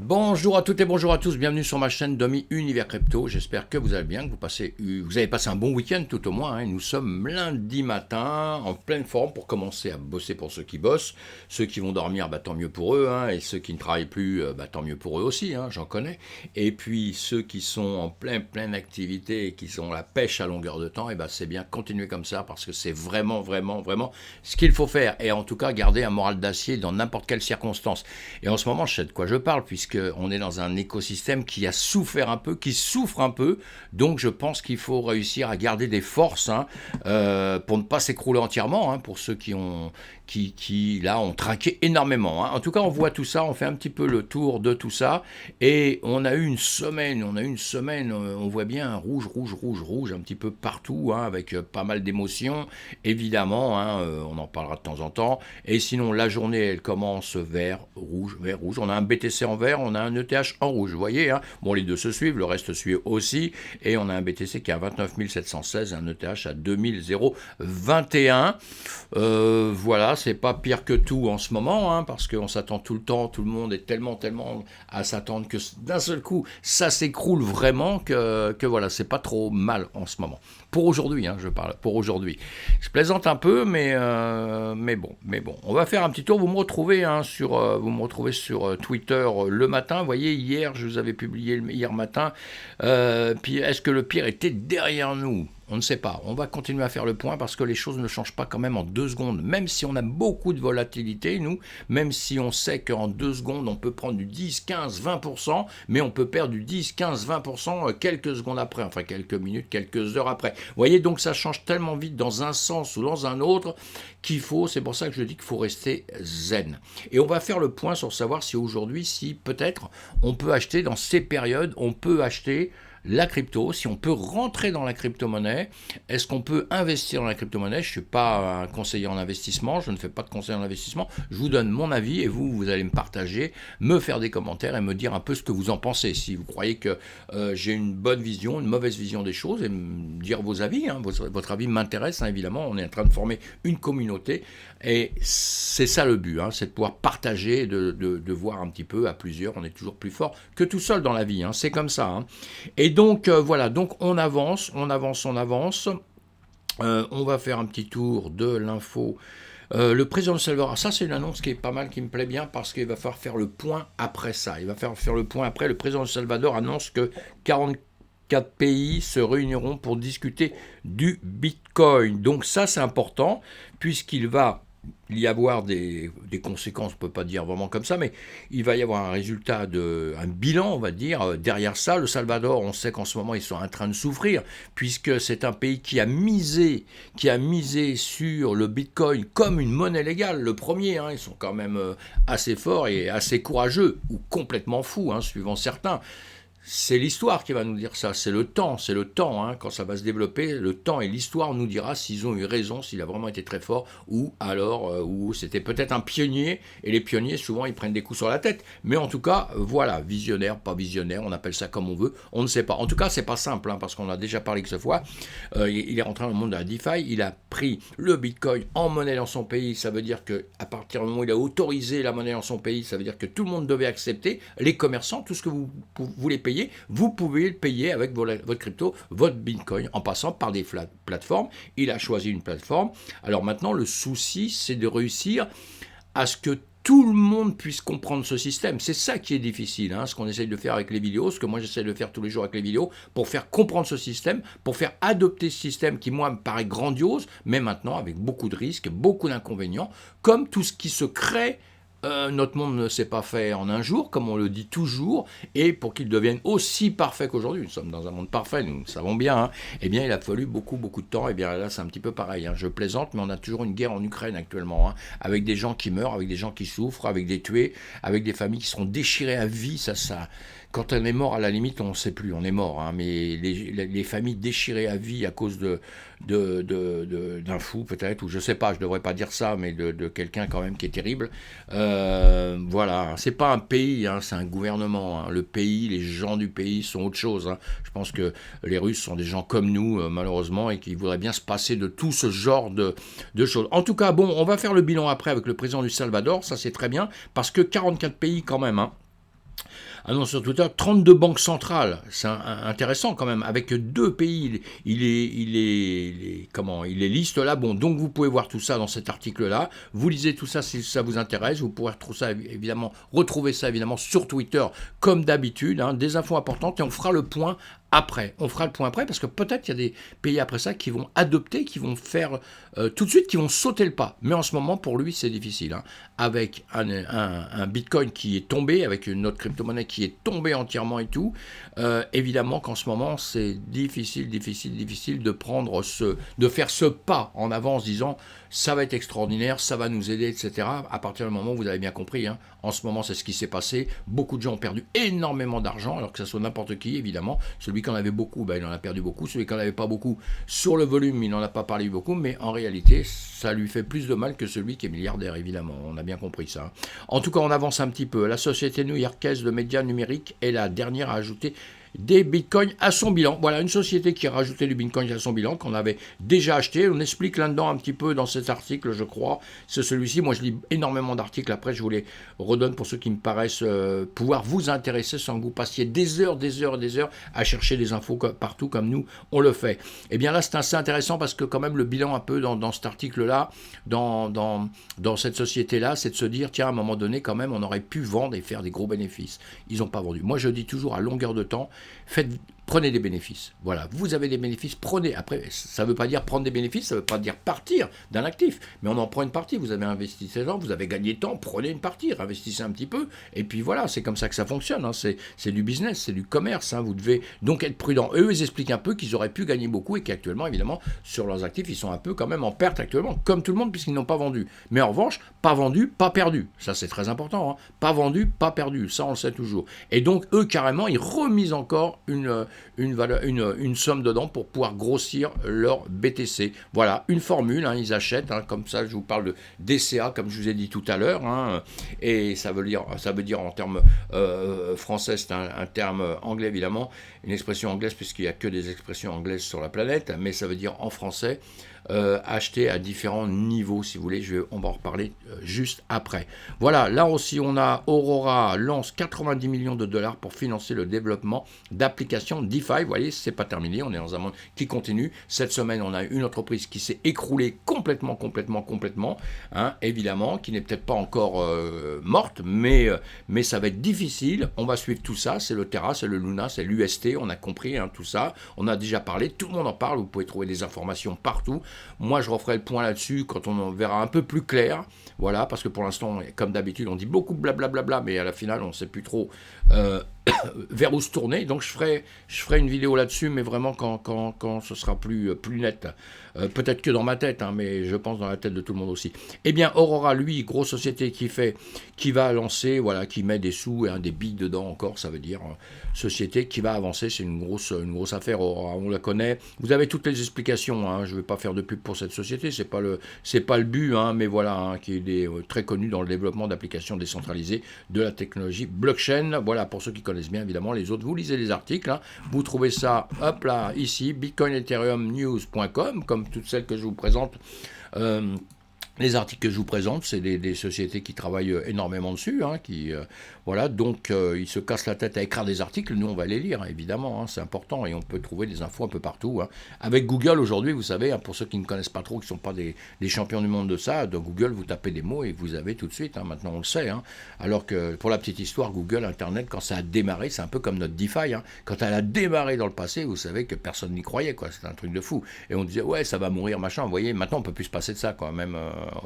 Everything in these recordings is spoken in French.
Bonjour à toutes et bonjour à tous, bienvenue sur ma chaîne Domi Univers Crypto. J'espère que vous allez bien, que vous avez passé un bon week-end tout au moins. Nous sommes lundi matin, en pleine forme pour commencer à bosser pour ceux qui bossent. Ceux qui vont dormir, tant mieux pour eux, et ceux qui ne travaillent plus, tant mieux pour eux aussi, j'en connais. Et puis ceux qui sont en pleine activité et qui sont la pêche à longueur de temps, c'est bien, continuer comme ça parce que c'est vraiment ce qu'il faut faire. Et en tout cas, garder un moral d'acier dans n'importe quelle circonstance. Et en ce moment, je sais de quoi je parle, puisqu'on est dans un écosystème qui a souffert un peu, qui souffre un peu. Donc je pense qu'il faut réussir à garder des forces pour ne pas s'écrouler entièrement, pour ceux qui là ont trinqué énormément. En tout cas, on voit tout ça, on fait un petit peu le tour de tout ça. Et on a eu une semaine, on voit bien rouge, un petit peu partout, avec pas mal d'émotions, évidemment, on en parlera de temps en temps. Et sinon, la journée, elle commence vert, rouge. On a un BTC en vert, on a un ETH en rouge, vous voyez. Bon, les deux se suivent, le reste suit aussi. Et on a un BTC qui est à 29 716, un ETH à 2021. Voilà, c'est pas pire que tout en ce moment, parce qu'on s'attend tout le temps, tout le monde est tellement à s'attendre que d'un seul coup, ça s'écroule vraiment que voilà, c'est pas trop mal en ce moment. Pour aujourd'hui, je parle, pour aujourd'hui. Je plaisante un peu, mais bon. On va faire un petit tour. Vous me retrouvez sur Twitter le matin. Vous voyez, hier, je vous avais publié hier matin. Puis, est-ce que le pire était derrière nous ? On ne sait pas. On va continuer à faire le point parce que les choses ne changent pas quand même en 2 secondes. Même si on a beaucoup de volatilité, nous, même si on sait qu'en 2 secondes, on peut prendre du 10, 15, 20%, mais on peut perdre du 10, 15, 20% quelques secondes après, enfin quelques minutes, quelques heures après. Vous voyez, donc ça change tellement vite dans un sens ou dans un autre c'est pour ça que je dis qu'il faut rester zen. Et on va faire le point sur savoir si aujourd'hui, si peut-être on peut acheter dans ces périodes, on peut acheter la crypto, si on peut rentrer dans la crypto-monnaie, est-ce qu'on peut investir dans la crypto-monnaie ? Je ne suis pas un conseiller en investissement, je ne fais pas de conseil en investissement, je vous donne mon avis et vous allez me partager, me faire des commentaires et me dire un peu ce que vous en pensez. Si vous croyez que j'ai une bonne vision, une mauvaise vision des choses, et me dire vos avis, votre avis m'intéresse, évidemment, on est en train de former une communauté et c'est ça le but, c'est de pouvoir partager, de voir un petit peu à plusieurs, on est toujours plus fort que tout seul dans la vie, c'est comme ça. Et donc voilà, donc on avance. On va faire un petit tour de l'info. Le président du Salvador, ça c'est une annonce qui est pas mal, qui me plaît bien parce qu'il va falloir faire le point après ça. Il va falloir faire le point après. Le président du Salvador annonce que 44 pays se réuniront pour discuter du Bitcoin. Donc ça c'est important puisqu'il va y avoir des conséquences, on ne peut pas dire vraiment comme ça, mais il va y avoir un résultat, un bilan, on va dire, derrière ça. Le Salvador, on sait qu'en ce moment, ils sont en train de souffrir, puisque c'est un pays qui a misé sur le Bitcoin comme une monnaie légale, le premier, ils sont quand même assez forts et assez courageux, ou complètement fous, suivant certains. C'est l'histoire qui va nous dire ça, c'est le temps, quand ça va se développer, le temps et l'histoire nous dira s'ils ont eu raison, s'il a vraiment été très fort, ou alors ou c'était peut-être un pionnier, et les pionniers souvent ils prennent des coups sur la tête, mais en tout cas, voilà, visionnaire, pas visionnaire, on appelle ça comme on veut, on ne sait pas. En tout cas, c'est pas simple, parce qu'on a déjà parlé que ce fois, il est rentré dans le monde de la DeFi, il a pris le Bitcoin en monnaie dans son pays, ça veut dire qu'à partir du moment où il a autorisé la monnaie dans son pays, ça veut dire que tout le monde devait accepter, les commerçants, tout ce que vous voulez payer, vous pouvez le payer avec votre crypto, votre Bitcoin, en passant par des plateformes. Il a choisi une plateforme. Alors maintenant, le souci, c'est de réussir à ce que tout le monde puisse comprendre ce système. C'est ça qui est difficile, ce qu'on essaye de faire avec les vidéos, ce que moi j'essaie de faire tous les jours avec les vidéos, pour faire comprendre ce système, pour faire adopter ce système qui, moi, me paraît grandiose, mais maintenant avec beaucoup de risques, beaucoup d'inconvénients, comme tout ce qui se crée. Notre monde ne s'est pas fait en un jour, comme on le dit toujours, et pour qu'il devienne aussi parfait qu'aujourd'hui, nous sommes dans un monde parfait, nous le savons bien, eh bien il a fallu beaucoup de temps, et bien là c'est un petit peu pareil, je plaisante, mais on a toujours une guerre en Ukraine actuellement, avec des gens qui meurent, avec des gens qui souffrent, avec des tués, avec des familles qui seront déchirées à vie, ça. Quand on est mort, à la limite, on ne sait plus, on est mort, mais les familles déchirées à vie à cause d'un fou peut-être, ou je ne sais pas, je ne devrais pas dire ça, mais de quelqu'un quand même qui est terrible. Voilà, c'est pas un pays, c'est un gouvernement. Le pays, les gens du pays sont autre chose. Je pense que les Russes sont des gens comme nous, malheureusement, et qui voudraient bien se passer de tout ce genre de choses. En tout cas, bon, on va faire le bilan après avec le président du Salvador, ça c'est très bien, parce que 44 pays quand même, Ah non, sur Twitter, 32 banques centrales, c'est intéressant quand même, avec deux pays, comment, il les liste là, bon, donc vous pouvez voir tout ça dans cet article-là, vous lisez tout ça si ça vous intéresse, vous pourrez retrouver ça évidemment sur Twitter, comme d'habitude, hein, des infos importantes, et on fera le point après. On fera le point après, parce que peut-être il y a des pays après ça qui vont adopter, qui vont faire tout de suite, qui vont sauter le pas, mais en ce moment, pour lui, c'est difficile, hein, avec un Bitcoin qui est tombé, avec une autre crypto-monnaie qui est tombée entièrement et tout, évidemment qu'en ce moment, c'est difficile de faire ce pas en avant en se disant, ça va être extraordinaire, ça va nous aider, etc. À partir du moment où vous avez bien compris, hein, en ce moment, c'est ce qui s'est passé. Beaucoup de gens ont perdu énormément d'argent, alors que ça soit n'importe qui, évidemment. Celui qui en avait beaucoup, ben, il en a perdu beaucoup. Celui qui en avait pas beaucoup, sur le volume, il n'en a pas parlé beaucoup, mais en réalité, ça lui fait plus de mal que celui qui est milliardaire, évidemment. On a bien compris ça. En tout cas, on avance un petit peu. La société new-yorkaise de médias numériques est la dernière à ajouter des bitcoins à son bilan. Voilà, une société qui a rajouté du bitcoin à son bilan, qu'on avait déjà acheté. On explique là-dedans un petit peu dans cet article, je crois. C'est celui-ci. Moi, je lis énormément d'articles. Après, je vous les redonne pour ceux qui me paraissent pouvoir vous intéresser sans que vous passiez des heures à chercher des infos partout comme nous, on le fait. Et bien là, c'est assez intéressant parce que quand même, le bilan un peu dans cet article-là, dans cette société-là, c'est de se dire, tiens, à un moment donné, quand même, on aurait pu vendre et faire des gros bénéfices. Ils n'ont pas vendu. Moi, je dis toujours à longueur de temps, prenez des bénéfices. Voilà, vous avez des bénéfices, prenez. Après, ça ne veut pas dire prendre des bénéfices, ça ne veut pas dire partir d'un actif, mais on en prend une partie. Vous avez investi 16 ans, vous avez gagné de temps, prenez une partie, investissez un petit peu, et puis voilà, c'est comme ça que ça fonctionne. Hein. C'est du business, c'est du commerce. Hein. Vous devez donc être prudent. Eux, ils expliquent un peu qu'ils auraient pu gagner beaucoup et qu'actuellement, évidemment, sur leurs actifs, ils sont un peu quand même en perte actuellement, comme tout le monde, puisqu'ils n'ont pas vendu. Mais en revanche, pas vendu, pas perdu. Ça, c'est très important. Hein. Pas vendu, pas perdu. Ça, on le sait toujours. Et donc, eux, carrément, ils remisent encore une somme dedans pour pouvoir grossir leur BTC. Voilà, une formule, hein, ils achètent, hein, comme ça je vous parle de DCA, comme je vous ai dit tout à l'heure, hein, et ça veut dire en termes français, c'est un terme anglais évidemment, une expression anglaise puisqu'il n'y a que des expressions anglaises sur la planète, mais ça veut dire en français, acheter à différents niveaux, si vous voulez, on va en reparler juste après. Voilà, là aussi on a Aurora lance 90 millions de dollars pour financer le développement d'applications DeFi. Vous voyez, c'est pas terminé, on est dans un monde qui continue. Cette semaine, on a une entreprise qui s'est écroulée complètement, hein, évidemment, qui n'est peut-être pas encore morte, mais ça va être difficile. On va suivre tout ça, c'est le Terra, c'est le Luna, c'est l'UST, on a compris hein, tout ça. On a déjà parlé, tout le monde en parle, vous pouvez trouver des informations partout. Moi, je referai le point là-dessus quand on en verra un peu plus clair. Voilà, parce que pour l'instant, comme d'habitude, on dit beaucoup de blablabla, mais à la finale, on ne sait plus trop vers où se tourner. Donc, je ferai une vidéo là-dessus, mais vraiment quand ce sera plus net. Peut-être que dans ma tête, hein, mais je pense dans la tête de tout le monde aussi. Eh bien, Aurora, lui, grosse société qui va lancer, voilà, qui met des sous et des billes dedans encore, ça veut dire société qui va avancer. C'est une grosse affaire, Aurora, on la connaît. Vous avez toutes les explications, hein, je ne vais pas faire de pub pour cette société, c'est pas le but, hein, mais voilà, hein, qui est très connu dans le développement d'applications décentralisées de la technologie blockchain. Voilà, pour ceux qui connaissent bien, évidemment, les autres, vous lisez les articles, hein, vous trouvez ça, hop là, ici, bitcoinethereumnews.com, comme toutes celles que je vous présente. Les articles que je vous présente, c'est des sociétés qui travaillent énormément dessus, hein, voilà, donc ils se cassent la tête à écrire des articles, nous on va les lire, hein, évidemment, hein, c'est important, et on peut trouver des infos un peu partout. Hein. Avec Google aujourd'hui, vous savez, hein, pour ceux qui ne connaissent pas trop, qui ne sont pas des champions du monde de ça, dans Google, vous tapez des mots et vous avez tout de suite, hein, maintenant on le sait, hein, alors que pour la petite histoire, Google, Internet, quand ça a démarré, c'est un peu comme notre DeFi, hein, quand elle a démarré dans le passé, vous savez que personne n'y croyait, quoi, c'était un truc de fou, et on disait, ouais, ça va mourir, machin, vous voyez, maintenant on peut plus se passer de ça, quoi, même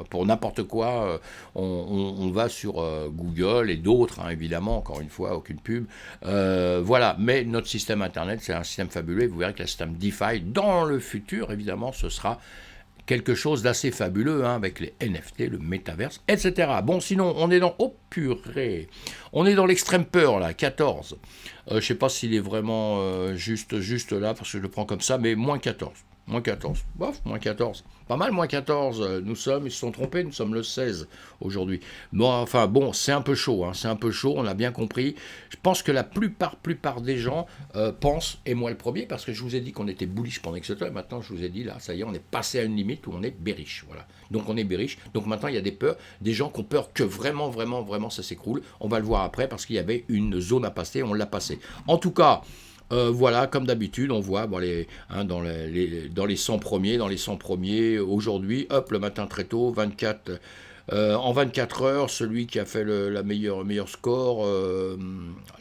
pour n'importe quoi, on va sur Google et d'autres, hein, évidemment, encore une fois, aucune pub. Voilà, mais notre système Internet, c'est un système fabuleux. Vous verrez que le système DeFi, dans le futur, évidemment, ce sera quelque chose d'assez fabuleux, hein, avec les NFT, le métaverse, etc. Bon, sinon, on est dans... Oh, purée. On est dans l'extrême peur, là, 14. Je ne sais pas s'il est vraiment juste là, parce que je le prends comme ça, mais moins 14. Moins 14. Bof, moins 14. Pas mal, moins 14. Ils se sont trompés, nous sommes le 16 aujourd'hui. Bon, enfin, bon, c'est un peu chaud, hein, c'est un peu chaud, on l'a bien compris. Je pense que la plupart des gens pensent, et moi le premier, parce que je vous ai dit qu'on était bullish pendant Exeter, et maintenant je vous ai dit, là, ça y est, on est passé à une limite où on est bearish, voilà. Donc on est bearish, donc maintenant il y a des peurs, des gens qui ont peur que vraiment ça s'écroule. On va le voir après, parce qu'il y avait une zone à passer, on l'a passé. En tout cas, voilà, comme d'habitude, on voit bon, dans les 100 premiers, aujourd'hui, hop, le matin très tôt, 24, en 24 heures, celui qui a fait la meilleur score,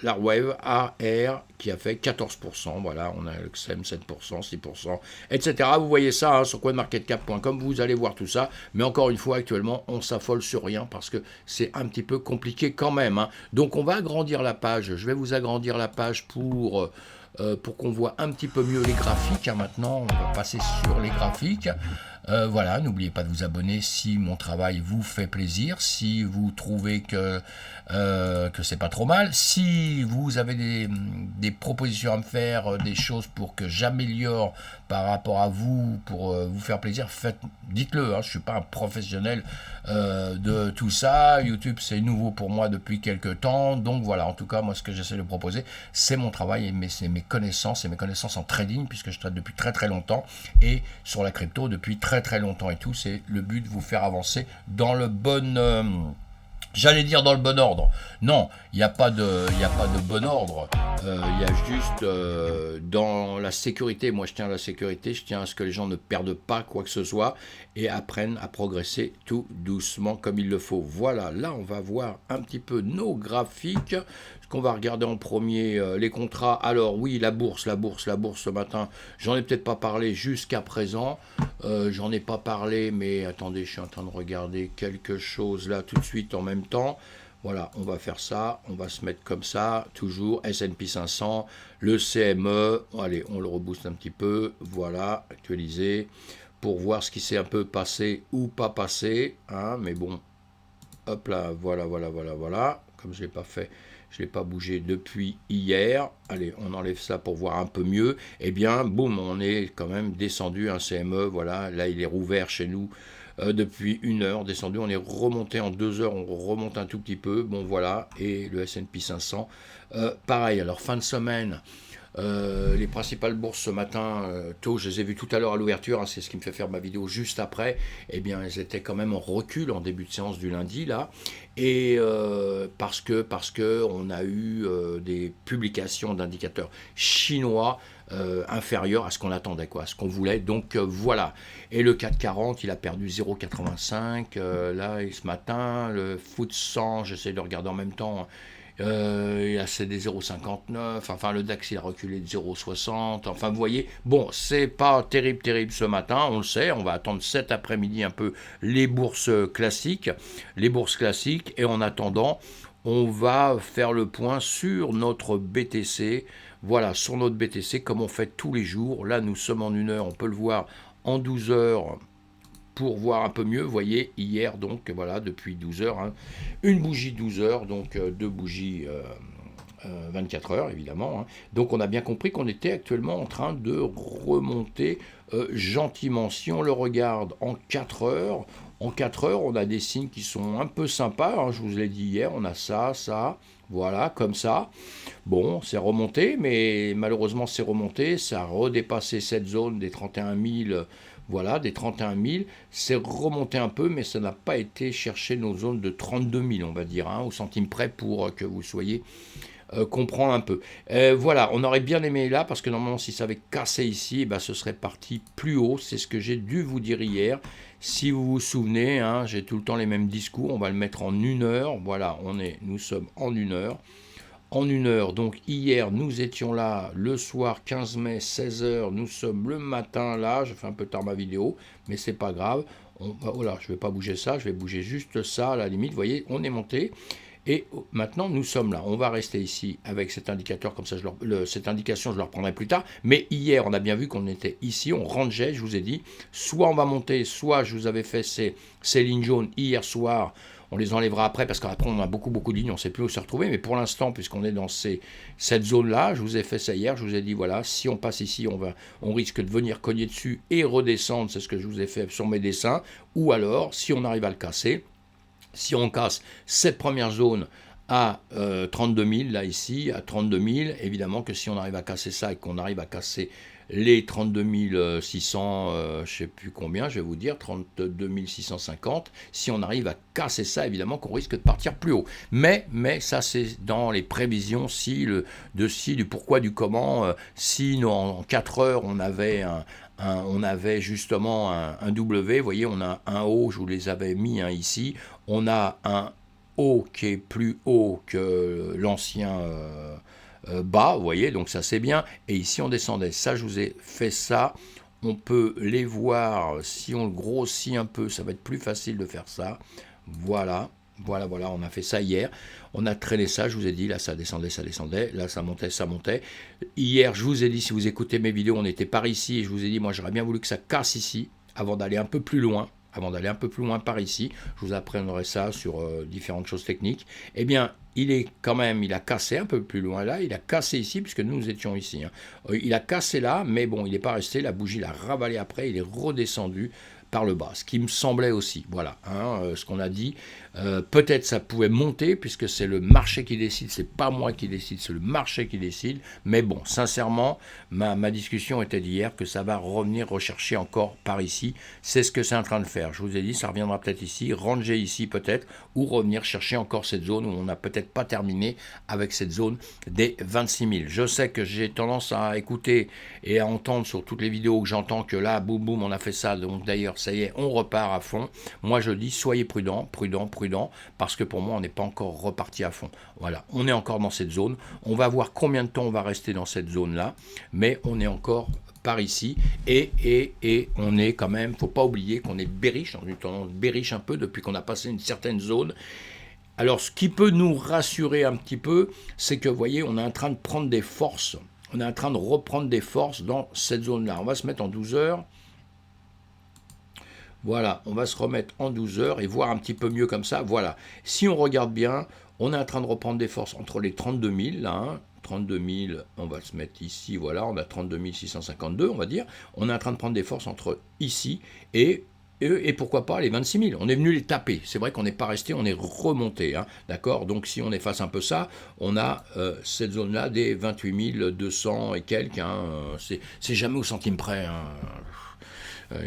l'Arwave AR, qui a fait 14%, voilà, on a le XM 7%, 6%, etc. Vous voyez ça hein, sur coinmarketcap.com, vous allez voir tout ça, mais encore une fois, actuellement, on s'affole sur rien, parce que c'est un petit peu compliqué quand même. Hein. Donc on va agrandir la page, je vais vous agrandir la page pour qu'on voit un petit peu mieux les graphiques. Hein, maintenant, on va passer sur les graphiques. Voilà, n'oubliez pas de vous abonner si mon travail vous fait plaisir, si vous trouvez que c'est pas trop mal, si vous avez des propositions à me faire, des choses pour que j'améliore par rapport à vous, pour vous faire plaisir, dites-le, hein, je suis pas un professionnel de tout ça, YouTube c'est nouveau pour moi depuis quelques temps, donc voilà, en tout cas moi ce que j'essaie de proposer c'est mon travail et c'est mes connaissances en trading puisque je trade depuis très longtemps et sur la crypto depuis très longtemps et tout, c'est le but de vous faire avancer dans le bon... J'allais dire dans le bon ordre. Non, il n'y a pas de bon ordre. Il y a juste dans la sécurité. Moi, je tiens à la sécurité. Je tiens à ce que les gens ne perdent pas quoi que ce soit et apprennent à progresser tout doucement comme il le faut. Voilà, là, on va voir un petit peu nos graphiques. Ce qu'on va regarder en premier, les contrats. Alors oui, la bourse ce matin. J'en ai peut-être pas parlé jusqu'à présent. J'en ai pas parlé, mais attendez, je suis en train de regarder quelque chose là tout de suite en même temps. Voilà, on va faire ça, on va se mettre comme ça, toujours S&P 500, le CME, allez, on le rebooste un petit peu, voilà, actualiser, pour voir ce qui s'est un peu passé ou pas passé, hein, mais bon, hop là, voilà, comme je l'ai pas bougé depuis hier, allez, on enlève ça pour voir un peu mieux, et bien, boum, on est quand même descendu, un CME, voilà, là il est rouvert chez nous, depuis 1 heure, descendu, on est remonté en 2 heures, on remonte un tout petit peu, bon voilà, et le S&P 500, pareil, alors fin de semaine, les principales bourses ce matin, tôt, je les ai vues tout à l'heure à l'ouverture, hein, c'est ce qui me fait faire ma vidéo juste après, eh bien elles étaient quand même en recul en début de séance du lundi, là, et parce que on a eu des publications d'indicateurs chinois inférieurs à ce qu'on attendait, quoi, à ce qu'on voulait, donc voilà. Et le CAC 40, il a perdu 0,85, là, et ce matin, le FTSE 100, j'essaie de regarder en même temps, il a cédé 0,59, enfin le DAX il a reculé de 0,60, enfin vous voyez, bon c'est pas terrible ce matin, on le sait, on va attendre cet après-midi un peu les bourses classiques, et en attendant on va faire le point sur notre BTC, voilà, sur notre BTC comme on fait tous les jours, là nous sommes en 1 heure, on peut le voir en 12 heures, pour voir un peu mieux, vous voyez, hier, donc voilà, depuis 12 heures, hein, une bougie 12 heures, donc deux bougies 24 heures, évidemment. Hein. Donc on a bien compris qu'on était actuellement en train de remonter gentiment. Si on le regarde en 4 heures, on a des signes qui sont un peu sympas, hein, je vous l'ai dit hier, on a ça, voilà, comme ça. Bon, c'est remonté, mais malheureusement c'est remonté, ça a redépassé cette zone des 31 000, voilà, des 31 000, c'est remonté un peu, mais ça n'a pas été chercher nos zones de 32 000, on va dire, hein, au centime près pour que vous soyez comprendre un peu. Voilà, on aurait bien aimé là, parce que normalement si ça avait cassé ici, ben, ce serait parti plus haut, c'est ce que j'ai dû vous dire hier. Si vous vous souvenez, hein, j'ai tout le temps les mêmes discours, on va le mettre en 1 heure, voilà, nous sommes en 1 heure. En 1 heure, donc hier nous étions là le soir 15 mai 16h, nous sommes le matin là, je fais un peu tard ma vidéo, mais c'est pas grave, voilà, je vais pas bouger ça, je vais bouger juste ça à la limite, vous voyez, on est monté, et maintenant nous sommes là, on va rester ici avec cet indicateur, comme ça cette indication je le reprendrai plus tard, mais hier on a bien vu qu'on était ici, on rangeait, je vous ai dit, soit on va monter, soit je vous avais fait ces lignes jaunes hier soir, On les enlèvera après parce qu'après on a beaucoup de lignes, on ne sait plus où se retrouver. Mais pour l'instant, puisqu'on est dans cette zone-là, je vous ai fait ça hier, je vous ai dit voilà, si on passe ici, on risque de venir cogner dessus et redescendre, c'est ce que je vous ai fait sur mes dessins. Ou alors, si on arrive à le casser, si on casse cette première zone à 32 000, là ici, à 32 000, évidemment que si on arrive à casser ça et qu'on arrive à casser les 32 600, je ne sais plus combien, je vais vous dire, 32 650, si on arrive à casser ça, évidemment qu'on risque de partir plus haut. Mais ça c'est dans les prévisions, du pourquoi, du comment, si en 4 heures on avait on avait justement un W, vous voyez, on a un haut, je vous les avais mis ici, on a un haut qui est plus haut que l'ancien bas, vous voyez, donc ça c'est bien, et ici on descendait, ça je vous ai fait ça, on peut les voir, si on le grossit un peu, ça va être plus facile de faire ça, voilà, on a fait ça hier, on a traîné ça, je vous ai dit, là ça descendait, là ça montait, hier je vous ai dit, si vous écoutez mes vidéos, on était par ici, et je vous ai dit, moi j'aurais bien voulu que ça casse ici, avant d'aller un peu plus loin par ici, je vous apprendrai ça sur différentes choses techniques, eh bien, il a cassé un peu plus loin là, il a cassé ici, puisque nous étions ici, il a cassé là, mais bon, il n'est pas resté, la bougie l'a ravalé après, il est redescendu par le bas, ce qui me semblait aussi, voilà, ce qu'on a dit, peut-être ça pouvait monter, puisque c'est le marché qui décide, c'est pas moi qui décide, c'est le marché qui décide, mais bon, sincèrement, ma discussion était d'hier, que ça va revenir rechercher encore par ici, c'est ce que c'est en train de faire, je vous ai dit, ça reviendra peut-être ici, ranger ici peut-être, ou revenir chercher encore cette zone où on n'a peut-être pas terminé avec cette zone des 26 000. Je sais que j'ai tendance à écouter et à entendre sur toutes les vidéos que j'entends que là, boum boum, on a fait ça, donc d'ailleurs, ça y est, on repart à fond. Moi, je dis, soyez prudents, parce que pour moi, on n'est pas encore reparti à fond. Voilà, on est encore dans cette zone. On va voir combien de temps on va rester dans cette zone-là, mais on est encore par ici, et on est quand même, faut pas oublier qu'on est bearish, dans une tendance bearish un peu, depuis qu'on a passé une certaine zone. Alors, ce qui peut nous rassurer un petit peu, c'est que, vous voyez, on est en train de prendre des forces, on est en train de reprendre des forces dans cette zone-là. On va se mettre en 12 heures. Voilà, on va se remettre en 12 heures et voir un petit peu mieux comme ça. Voilà, si on regarde bien, on est en train de reprendre des forces entre les 32 000, là, 32 000, on va se mettre ici, voilà, on a 32 652, on va dire. On est en train de prendre des forces entre ici et pourquoi pas les 26 000. On est venu les taper. C'est vrai qu'on n'est pas resté, on est remonté. D'accord. Donc si on efface un peu ça, on a cette zone-là des 28 200 et quelques. C'est jamais au centime près.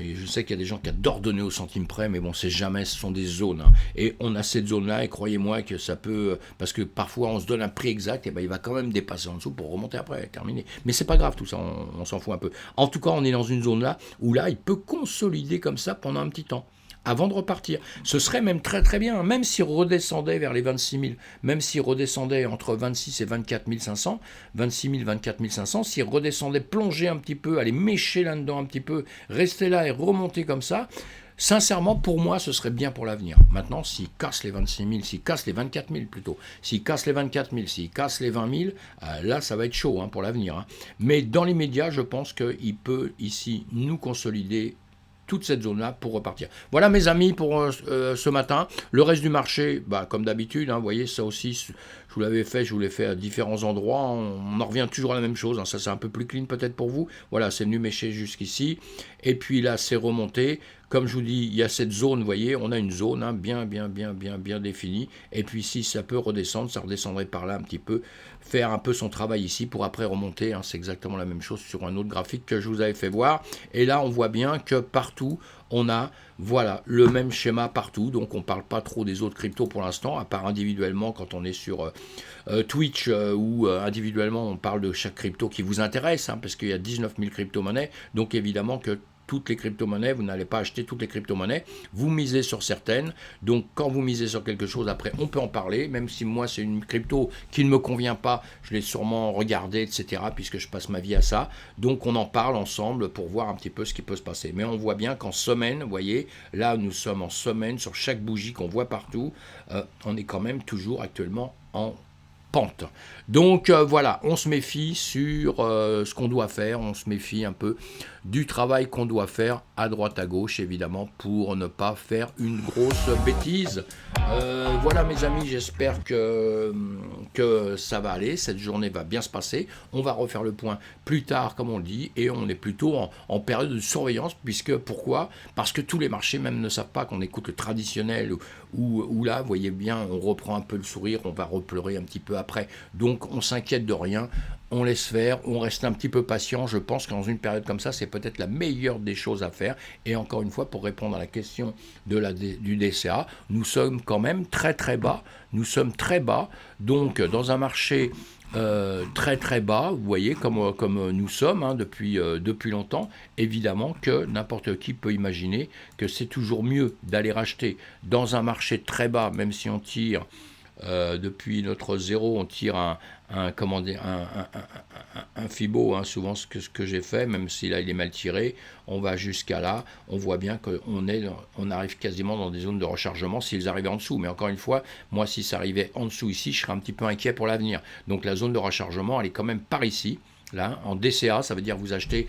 Je sais qu'il y a des gens qui adorent donner au centime près, mais bon, c'est jamais, ce sont des zones. Et on a cette zone-là, et croyez-moi que ça peut, parce que parfois on se donne un prix exact, et ben il va quand même dépasser en dessous pour remonter après, terminer. Mais c'est pas grave tout ça, on s'en fout un peu. En tout cas, on est dans une zone-là où là, il peut consolider comme ça pendant un petit temps, avant de repartir. Ce serait même très très bien, même s'il redescendait vers les 26 000, même s'il redescendait entre 26 et 24 500, 26 000, 24 500, s'il redescendait, plonger un petit peu, aller mécher là-dedans un petit peu, rester là et remonter comme ça, sincèrement, pour moi, ce serait bien pour l'avenir. Maintenant, s'il casse les 26 000, s'il casse les 24 000 plutôt, s'il casse les 24 000, s'il casse les 20 000, là, ça va être chaud pour l'avenir. Mais dans l'immédiat, je pense qu'il peut ici nous consolider toute cette zone-là pour repartir. Voilà mes amis pour ce matin. Le reste du marché, comme d'habitude, vous voyez, ça aussi, je vous l'avais fait, je vous l'ai fait à différents endroits. On en revient toujours à la même chose. Ça, c'est un peu plus clean peut-être pour vous. Voilà, c'est venu mécher jusqu'ici. Et puis là, c'est remonté. Comme je vous dis, il y a cette zone, vous voyez, on a une zone bien définie. Et puis si ça peut redescendre, ça redescendrait par là un petit peu, faire un peu son travail ici pour après remonter. C'est exactement la même chose sur un autre graphique que je vous avais fait voir. Et là, on voit bien que partout, on a, voilà, le même schéma partout. Donc, on ne parle pas trop des autres cryptos pour l'instant, à part individuellement quand on est sur Twitch ou individuellement, on parle de chaque crypto qui vous intéresse, parce qu'il y a 19 000 crypto-monnaies. Donc, évidemment que toutes les crypto-monnaies, vous n'allez pas acheter toutes les crypto-monnaies, vous misez sur certaines, donc quand vous misez sur quelque chose, après on peut en parler, même si moi c'est une crypto qui ne me convient pas, je l'ai sûrement regardée, etc., puisque je passe ma vie à ça, donc on en parle ensemble pour voir un petit peu ce qui peut se passer. Mais on voit bien qu'en semaine, vous voyez, là nous sommes en semaine, sur chaque bougie qu'on voit partout, on est quand même toujours actuellement en pente. Donc voilà, on se méfie sur ce qu'on doit faire, on se méfie un peu du travail qu'on doit faire à droite à gauche, évidemment, pour ne pas faire une grosse bêtise. Voilà mes amis, j'espère que ça va aller, cette journée va bien se passer. On va refaire le point plus tard, comme on le dit, et on est plutôt en période de surveillance, puisque pourquoi? Parce que tous les marchés même ne savent pas qu'on écoute le traditionnel, ou là, vous voyez bien, on reprend un peu le sourire, on va repleurer un petit peu après. Donc on s'inquiète de rien, on laisse faire, on reste un petit peu patient. Je pense que dans une période comme ça, c'est peut-être la meilleure des choses à faire. Et encore une fois, pour répondre à la question du DCA, nous sommes quand même très très bas. Nous sommes très bas. Donc dans un marché très très bas, vous voyez, comme nous sommes depuis longtemps, évidemment que n'importe qui peut imaginer que c'est toujours mieux d'aller racheter dans un marché très bas, même si on tire depuis notre zéro, on tire un Fibo, souvent ce que j'ai fait, même si là il est mal tiré, on va jusqu'à là, on voit bien qu'on arrive quasiment dans des zones de rechargement s'ils arrivaient en dessous. Mais encore une fois, moi si ça arrivait en dessous ici, je serais un petit peu inquiet pour l'avenir. Donc la zone de rechargement, elle est quand même par ici, là, en DCA, ça veut dire vous achetez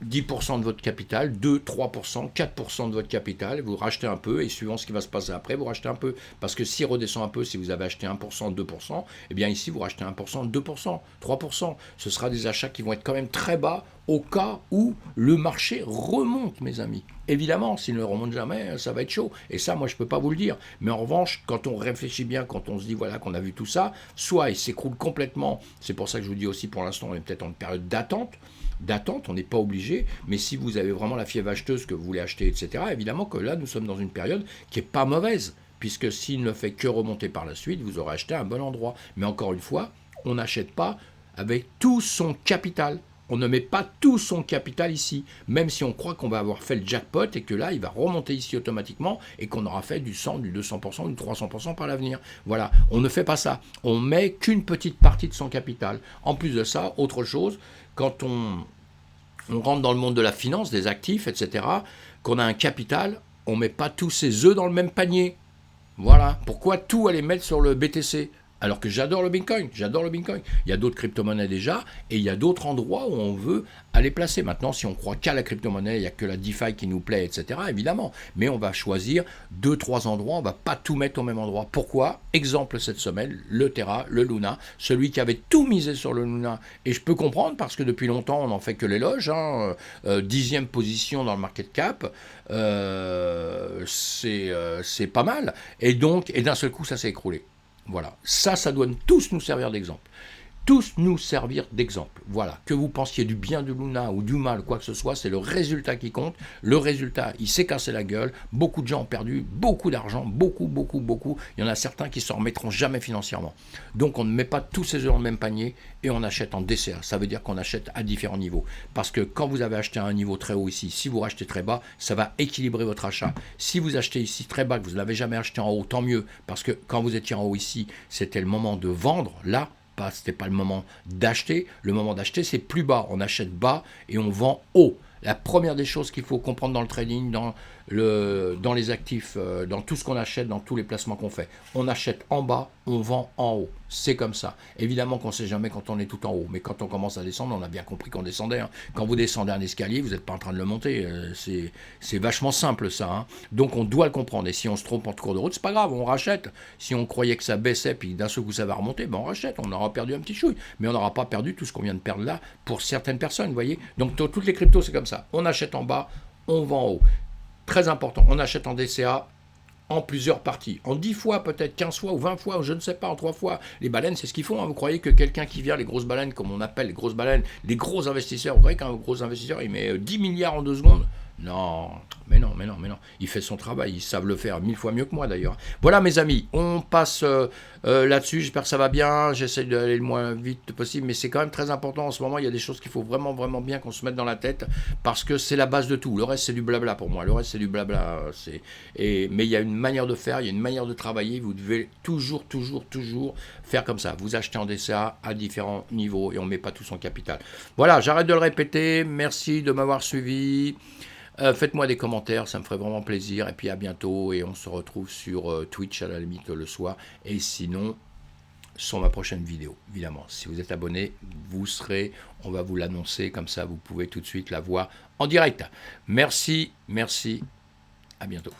10% de votre capital, 2, 3%, 4% de votre capital, vous rachetez un peu et suivant ce qui va se passer après, vous rachetez un peu. Parce que s'il redescend un peu, si vous avez acheté 1%, 2%, eh bien ici vous rachetez 1%, 2%, 3%. Ce sera des achats qui vont être quand même très bas au cas où le marché remonte, mes amis. Évidemment, s'il ne remonte jamais, ça va être chaud. Et ça, moi, je ne peux pas vous le dire. Mais en revanche, quand on réfléchit bien, quand on se dit, voilà, qu'on a vu tout ça, soit il s'écroule complètement. C'est pour ça que je vous dis aussi, pour l'instant, on est peut-être en période d'attente, on n'est pas obligé, mais si vous avez vraiment la fièvre acheteuse que vous voulez acheter, etc., évidemment que là, nous sommes dans une période qui n'est pas mauvaise, puisque s'il ne fait que remonter par la suite, vous aurez acheté à un bon endroit. Mais encore une fois, on n'achète pas avec tout son capital. On ne met pas tout son capital ici, même si on croit qu'on va avoir fait le jackpot et que là, il va remonter ici automatiquement et qu'on aura fait du 100, du 200%, du 300% par l'avenir. Voilà, on ne fait pas ça. On met qu'une petite partie de son capital. En plus de ça, autre chose, quand on rentre dans le monde de la finance, des actifs, etc., qu'on a un capital, on ne met pas tous ses œufs dans le même panier. Voilà, pourquoi tout aller mettre sur le BTC ? Alors que j'adore le Bitcoin. Il y a d'autres crypto-monnaies déjà, et il y a d'autres endroits où on veut aller placer. Maintenant, si on croit qu'à la crypto-monnaie, il n'y a que la DeFi qui nous plaît, etc., évidemment. Mais on va choisir 2-3 endroits, on ne va pas tout mettre au même endroit. Pourquoi ? Exemple cette semaine, le Terra, le Luna, celui qui avait tout misé sur le Luna. Et je peux comprendre, parce que depuis longtemps, on n'en fait que l'éloge. 10e position dans le market cap, c'est pas mal. Et d'un seul coup, ça s'est écroulé. Voilà, ça doit tous nous servir d'exemple. Voilà, que vous pensiez du bien de Luna ou du mal, quoi que ce soit, c'est le résultat qui compte. Le résultat, il s'est cassé la gueule. Beaucoup de gens ont perdu beaucoup d'argent, beaucoup. Il y en a certains qui ne s'en remettront jamais financièrement. Donc on ne met pas tous ses œufs dans le même panier et on achète en DCA. Ça veut dire qu'on achète à différents niveaux. Parce que quand vous avez acheté à un niveau très haut ici, si vous rachetez très bas, ça va équilibrer votre achat. Si vous achetez ici très bas, que vous ne l'avez jamais acheté en haut, tant mieux. Parce que quand vous étiez en haut ici, c'était le moment de vendre. Là, c'était pas le moment d'acheter. Le moment d'acheter, c'est plus bas. On achète bas et on vend haut. La première des choses qu'il faut comprendre dans le trading, dans les actifs, dans tout ce qu'on achète, dans tous les placements qu'on fait, on achète en bas, on vend en haut. C'est comme ça. Évidemment qu'on ne sait jamais quand on est tout en haut, mais quand on commence à descendre, on a bien compris qu'on descendait. Quand vous descendez un escalier, vous n'êtes pas en train de le monter. C'est vachement simple ça. Donc on doit le comprendre. Et si on se trompe en cours de route, c'est pas grave, on rachète. Si on croyait que ça baissait, puis d'un seul coup ça va remonter, on rachète. On aura perdu un petit chouille, mais on n'aura pas perdu tout ce qu'on vient de perdre là pour certaines personnes, vous voyez. Donc toutes les cryptos, c'est comme ça. On achète en bas, on vend en haut. Très important, on achète en DCA en plusieurs parties, en 10 fois peut-être, 15 fois ou 20 fois, ou je ne sais pas, en 3 fois. Les baleines, c'est ce qu'ils font. Vous croyez que quelqu'un qui vient, les grosses baleines, comme on appelle les grosses baleines, les gros investisseurs, vous croyez qu'un gros investisseur, il met 10 milliards en 2 secondes ? Non, mais non. Il fait son travail, ils savent le faire 1000 fois mieux que moi d'ailleurs. Voilà mes amis, on passe là-dessus, j'espère que ça va bien, j'essaie d'aller le moins vite possible, mais c'est quand même très important en ce moment, il y a des choses qu'il faut vraiment bien qu'on se mette dans la tête, parce que c'est la base de tout, le reste c'est du blabla pour moi, mais il y a une manière de faire, il y a une manière de travailler, vous devez toujours faire comme ça, vous achetez en DCA à différents niveaux et on ne met pas tout son capital. Voilà, j'arrête de le répéter, merci de m'avoir suivi. Faites-moi des commentaires, ça me ferait vraiment plaisir. Et puis à bientôt. Et on se retrouve sur Twitch à la limite le soir. Et sinon, sur ma prochaine vidéo, évidemment. Si vous êtes abonné, on va vous l'annoncer, comme ça vous pouvez tout de suite la voir en direct. Merci, à bientôt.